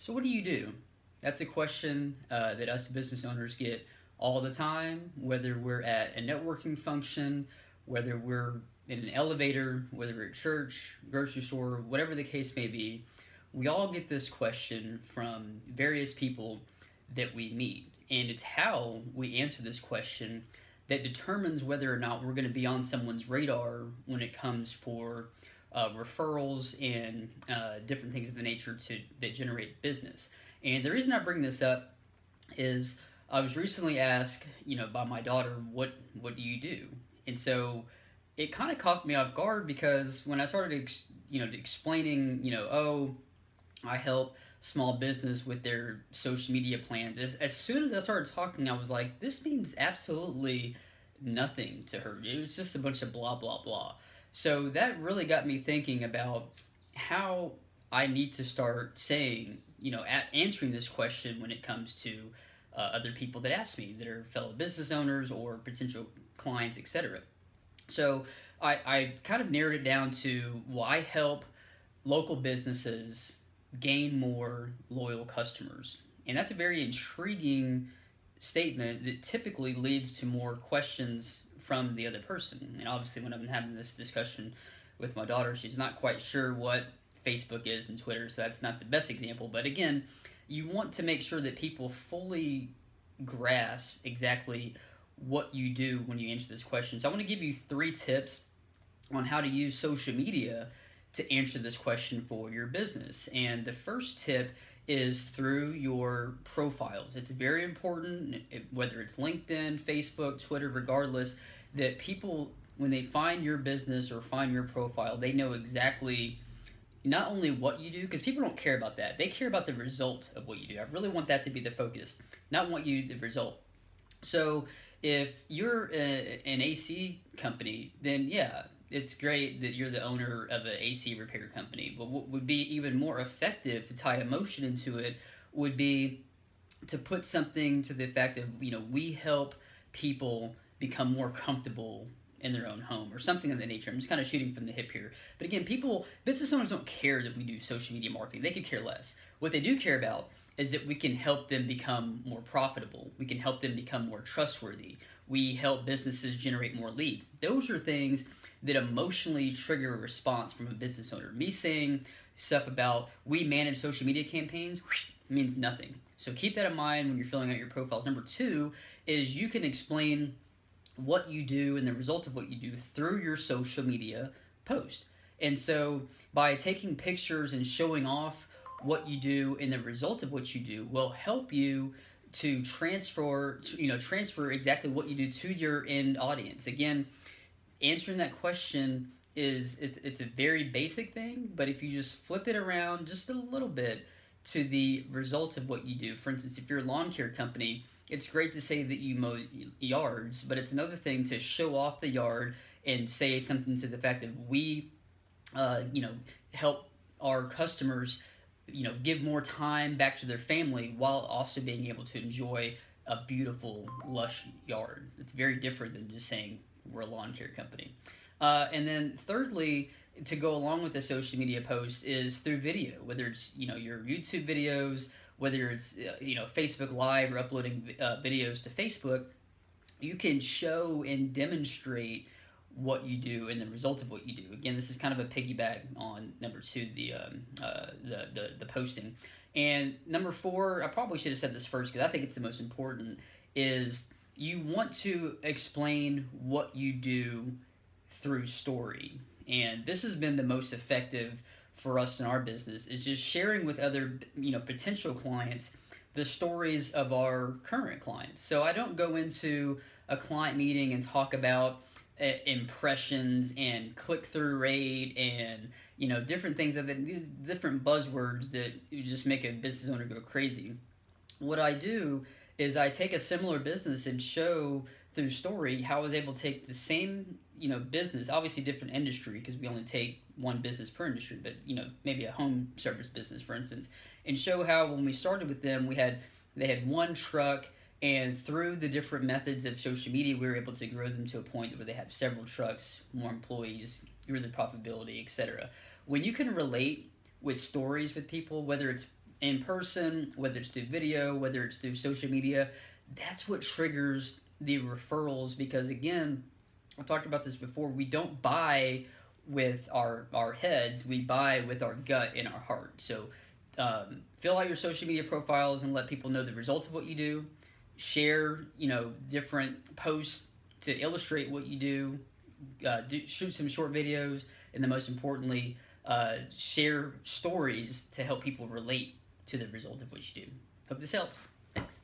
So, what do you do? That's a question that us business owners get all the time, whether we're at a networking function, whether we're in an elevator, whether we're at church, grocery store, whatever the case may be. We all get this question from various people that we meet. And it's how we answer this question that determines whether or not we're going to be on someone's radar when it comes for referrals and different things of the nature that generate business. And the reason I bring this up is I was recently asked, by my daughter, what do you do? And so it kind of caught me off guard because when I started, explaining, oh, I help small business with their social media plans. As soon as I started talking, I was like, this means absolutely nothing to her. It was just a bunch of blah, blah, blah. So that really got me thinking about how I need to start saying, answering this question when it comes to other people that ask me that are fellow business owners or potential clients, etc. So I kind of narrowed it down to, well, I help local businesses gain more loyal customers. And that's a very intriguing statement that typically leads to more questions from the other person. And obviously, when I've been having this discussion with my daughter, she's not quite sure what Facebook is and Twitter, so that's not the best example. But again, you want to make sure that people fully grasp exactly what you do when you answer this question. So I want to give you 3 tips on how to use social media to answer this question for your business. And the first tip is through your profiles. It's very important, whether it's LinkedIn, Facebook, Twitter, regardless, that people, when they find your business or find your profile, they know exactly not only what you do, because people don't care about that. They care about the result of what you do. I really want that to be the focus, not what you, the result. So if you're an AC company, then yeah, it's great that you're the owner of an AC repair company. But what would be even more effective to tie emotion into it would be to put something to the effect of, we help people become more comfortable in their own home, or something of that nature. I'm just kind of shooting from the hip here. But again, business owners don't care that we do social media marketing. They could care less. What they do care about is that we can help them become more profitable. We can help them become more trustworthy. We help businesses generate more leads. Those are things that emotionally trigger a response from a business owner. Me saying stuff about we manage social media campaigns means nothing. So keep that in mind when you're filling out your profiles. Number 2 is you can explain what you do and the result of what you do through your social media post. And so by taking pictures and showing off what you do and the result of what you do will help you to transfer exactly what you do to your end audience. Again, answering that question it's a very basic thing, but if you just flip it around just a little bit to the result of what you do. For instance, if you're a lawn care company, it's great to say that you mow yards, but it's another thing to show off the yard and say something to the fact that we, help our customers, give more time back to their family while also being able to enjoy a beautiful, lush yard. It's very different than just saying we're a lawn care company. And then thirdly, to go along with the social media post is through video, whether it's, your YouTube videos, whether it's, Facebook Live or uploading videos to Facebook. You can show and demonstrate what you do and the result of what you do. Again, this is kind of a piggyback on number 2, the posting. And number 4, I probably should have said this first because I think it's the most important, is you want to explain what you do through story. And this has been the most effective for us in our business, is just sharing with other, potential clients the stories of our current clients. So I don't go into a client meeting and talk about impressions and click-through rate and, different things, these different buzzwords that you just make a business owner go crazy. What I do is I take a similar business and show through story how I was able to take the same, business, obviously different industry because we only take one business per industry, but, maybe a home service business, for instance, and show how when we started with them, they had one truck, and through the different methods of social media, we were able to grow them to a point where they have several trucks, more employees, grow their profitability, etc. When you can relate with stories with people, whether it's in person, whether it's through video, whether it's through social media, that's what triggers the referrals. Because again, I've talked about this before, we don't buy with our heads, we buy with our gut and our heart. So fill out your social media profiles and let people know the results of what you do. Share, different posts to illustrate what you do. Shoot some short videos, and then most importantly, share stories to help people relate to the result of what you do. Hope this helps. Thanks.